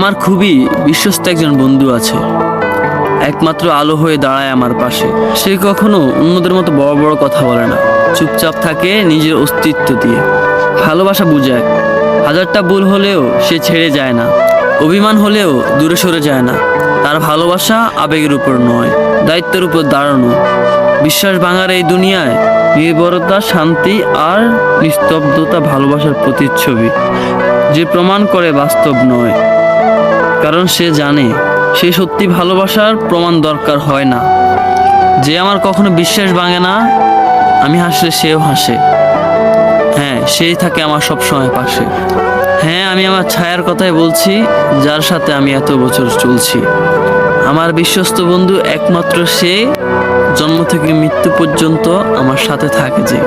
আমার খুবই বিশ্বস্ত একজন বন্ধু আছে, একমাত্র আলো হয়ে দাঁড়ায় আমার পাশে। সে কখনো অন্যদের মতো বড় বড় কথা বলে না, চুপচাপ থাকে নিজের অস্তিত্ব দিয়ে। ভালোবাসা বুঝায়, হাজারটা ভুল হলেও সে ছেড়ে যায় না, অভিমান হলেও দূরে সরে যায় না। তার ভালোবাসা আবেগের উপর নয়, দায়িত্বের উপর দাঁড়ানো। বিশ্বাস ভাঙার এই দুনিয়ায় নির্ভরতা, শান্তি আর নিস্তব্ধতা ভালোবাসার প্রতিচ্ছবি, যে প্রমাণ করে বাস্তব নয়। কারণ সে জানে সে সত্যি ভালোবাসার প্রমাণ দরকার হয় না। যে আমার কখনো বিশ্বাস ভাঙে না, আমি হাসলে সেও হাসে। হ্যাঁ, সেই থাকে আমার সব সময় পাশে। হ্যাঁ, আমি আমার ছায়ার কথাই বলছি, যার সাথে আমি এত বছর চলছি। আমার বিশ্বস্ত বন্ধু একমাত্র সে, জন্ম থেকে মৃত্যু পর্যন্ত আমার সাথে থাকে যে।